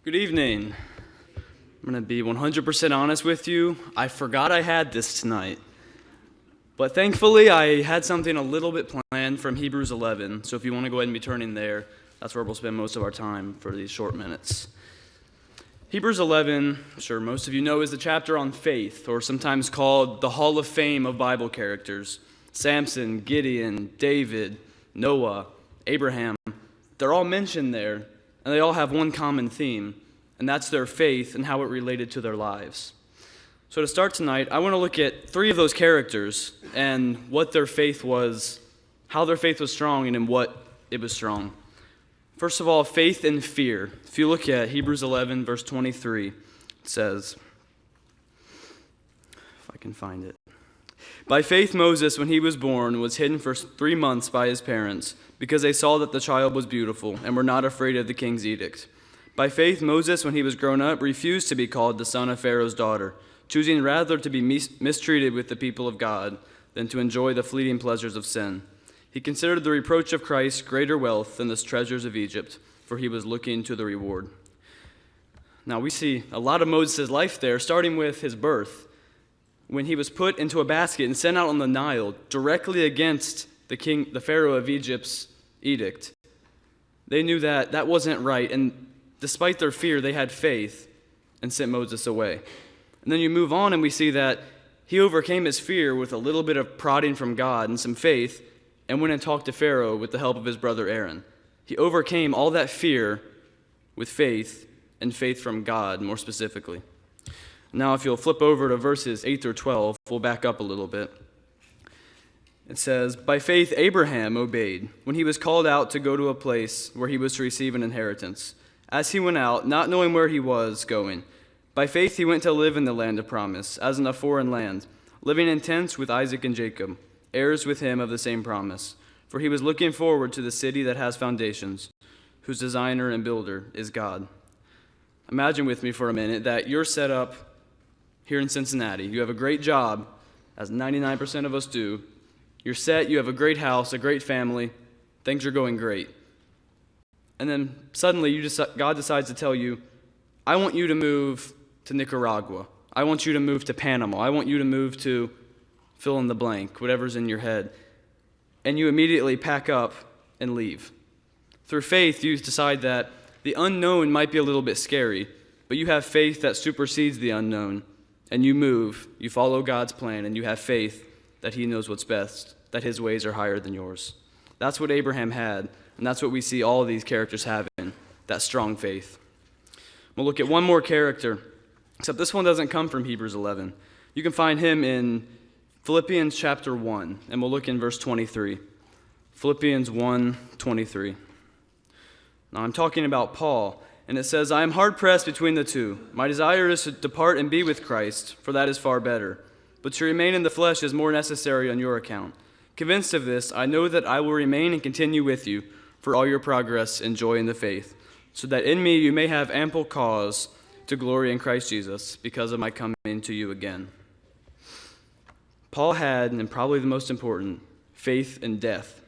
Good evening. I'm going to be 100% honest with you. I forgot I had this tonight. But thankfully, I had something a little bit planned from Hebrews 11. So if you want to go ahead and be turning there, that's where we'll spend most of our time for these short minutes. Hebrews 11, I'm sure most of you know, is the chapter on faith, or sometimes called the Hall of Fame of Bible characters. Samson, Gideon, David, Noah, Abraham, they're all mentioned there. And they all have one common theme, and that's their faith and how it related to their lives. So to start tonight, I want to look at three of those characters and what their faith was, how their faith was strong, and in what it was strong. First of all, faith and fear. If you look at Hebrews 11, verse 23, it says, if I can find it. By faith Moses, when he was born, was hidden for 3 months by his parents, because they saw that the child was beautiful, and were not afraid of the king's edict. By faith Moses, when he was grown up, refused to be called the son of Pharaoh's daughter, choosing rather to be mistreated with the people of God than to enjoy the fleeting pleasures of sin. He considered the reproach of Christ greater wealth than the treasures of Egypt, for he was looking to the reward. Now we see a lot of Moses' life there, starting with his birth, when he was put into a basket and sent out on the Nile directly against the Pharaoh of Egypt's edict. They knew that that wasn't right, and despite their fear, they had faith and sent Moses away. And then you move on and we see that he overcame his fear with a little bit of prodding from God and some faith, and went and talked to Pharaoh with the help of his brother Aaron. He overcame all that fear with faith, and faith from God more specifically. Now if you'll flip over to verses 8 through 12, we'll back up a little bit. It says, by faith Abraham obeyed when he was called out to go to a place where he was to receive an inheritance. As he went out, not knowing where he was going, by faith he went to live in the land of promise, as in a foreign land, living in tents with Isaac and Jacob, heirs with him of the same promise. For he was looking forward to the city that has foundations, whose designer and builder is God. Imagine with me for a minute that you're set up here in Cincinnati. You have a great job, as 99% of us do. You're set, you have a great house, a great family, things are going great. And then suddenly God decides to tell you, I want you to move to Nicaragua. I want you to move to Panama. I want you to move to fill in the blank, whatever's in your head. And you immediately pack up and leave. Through faith, you decide that the unknown might be a little bit scary, but you have faith that supersedes the unknown. And you move, you follow God's plan, and you have faith that he knows what's best, that his ways are higher than yours. That's what Abraham had, and that's what we see all of these characters having, that strong faith. We'll look at one more character, except this one doesn't come from Hebrews 11. You can find him in Philippians chapter 1, and we'll look in verse 23. Philippians 1:23. Now I'm talking about Paul, and it says, I am hard-pressed between the two. My desire is to depart and be with Christ, for that is far better. But to remain in the flesh is more necessary on your account. Convinced of this, I know that I will remain and continue with you for all your progress and joy in the faith, so that in me you may have ample cause to glory in Christ Jesus because of my coming to you again. Paul had, and probably the most important, faith in death.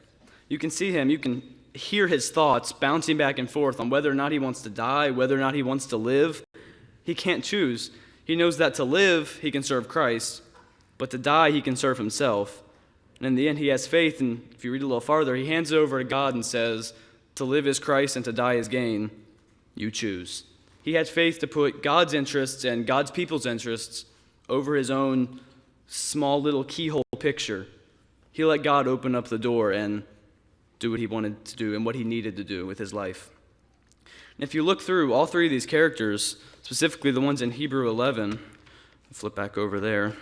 You can see him, you can hear his thoughts bouncing back and forth on whether or not he wants to die, whether or not he wants to live. He can't choose. He knows that to live, he can serve Christ, but to die, he can serve himself. And in the end, he has faith, and if you read a little farther, he hands it over to God and says, to live is Christ and to die is gain. You choose. He had faith to put God's interests and God's people's interests over his own small little keyhole picture. He let God open up the door and do what he wanted to do and what he needed to do with his life. And if you look through all three of these characters, specifically the ones in Hebrew 11, flip back over there,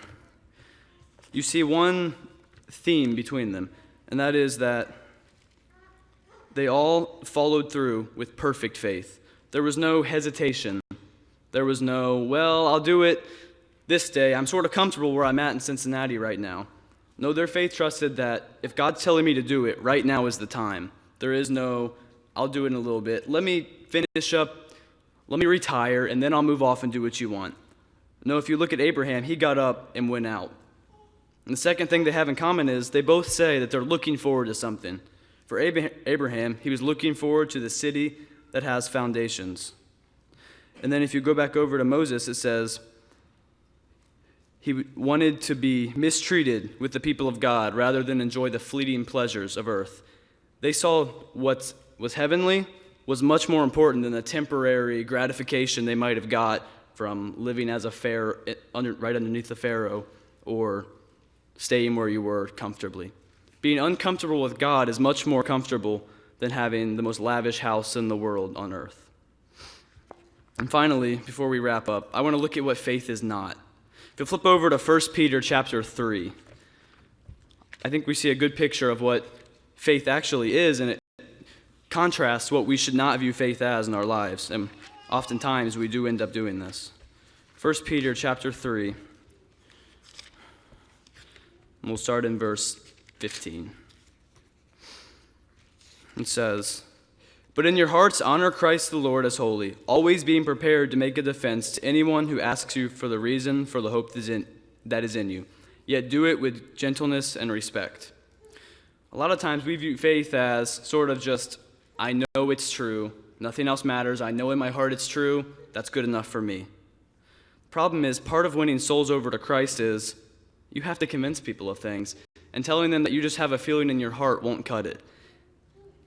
you see one theme between them, and that is that they all followed through with perfect faith. There was no hesitation. There was no, well, I'll do it this day. I'm sort of comfortable where I'm at in Cincinnati right now. No, their faith trusted that if God's telling me to do it, right now is the time. There is no, I'll do it in a little bit. Let me finish up, let me retire, and then I'll move off and do what you want. No, if you look at Abraham, he got up and went out. And the second thing they have in common is they both say that they're looking forward to something. For Abraham, he was looking forward to the city that has foundations. And then if you go back over to Moses, it says he wanted to be mistreated with the people of God rather than enjoy the fleeting pleasures of earth. They saw what was heavenly was much more important than the temporary gratification they might have got from living as a pharaoh, right underneath the Pharaoh, or staying where you were comfortably. Being uncomfortable with God is much more comfortable than having the most lavish house in the world on earth. And finally, before we wrap up, I want to look at what faith is not. If you flip over to 1 Peter chapter 3, I think we see a good picture of what faith actually is, and it contrasts what we should not view faith as in our lives. And oftentimes we do end up doing this. 1 Peter chapter 3, and we'll start in verse 15. It says, "But in your hearts honor Christ the Lord as holy, always being prepared to make a defense to anyone who asks you for the reason for the hope that is in you, yet do it with gentleness and respect." A lot of times we view faith as sort of just, I know it's true, nothing else matters, I know in my heart it's true, that's good enough for me. The problem is, part of winning souls over to Christ is you have to convince people of things, and telling them that you just have a feeling in your heart won't cut it.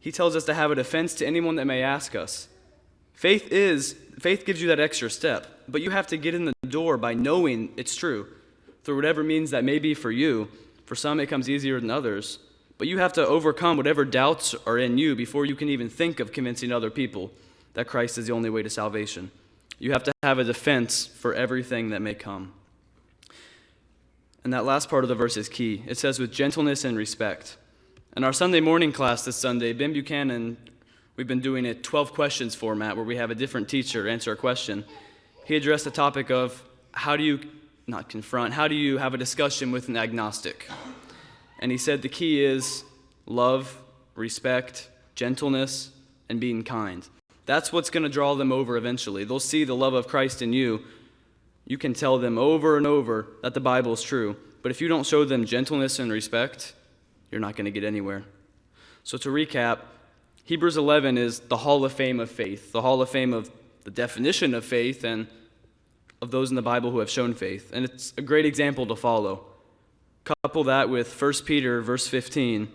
He tells us to have a defense to anyone that may ask us. Faith gives you that extra step, but you have to get in the door by knowing it's true, through whatever means that may be for you. For some, it comes easier than others, but you have to overcome whatever doubts are in you before you can even think of convincing other people that Christ is the only way to salvation. You have to have a defense for everything that may come. And that last part of the verse is key. It says, with gentleness and respect. In our Sunday morning class this Sunday, Buchanan, we've been doing a 12 questions format where we have a different teacher answer a question. He addressed the topic of how do you have a discussion with an agnostic? And he said the key is love, respect, gentleness, and being kind. That's what's going to draw them over eventually. They'll see the love of Christ in you. You can tell them over and over that the Bible is true. But if you don't show them gentleness and respect, you're not going to get anywhere. So to recap, Hebrews 11 is the hall of fame of faith, the hall of fame of the definition of faith and of those in the Bible who have shown faith. And it's a great example to follow. Couple that with 1 Peter verse 15,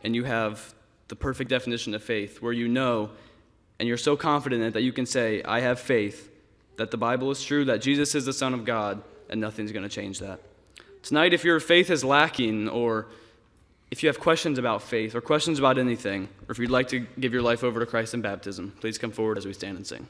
and you have the perfect definition of faith, where you know and you're so confident in it that you can say, I have faith that the Bible is true, that Jesus is the Son of God, and nothing's going to change that. Tonight, if your faith is lacking, or if you have questions about faith or questions about anything, or if you'd like to give your life over to Christ in baptism, please come forward as we stand and sing.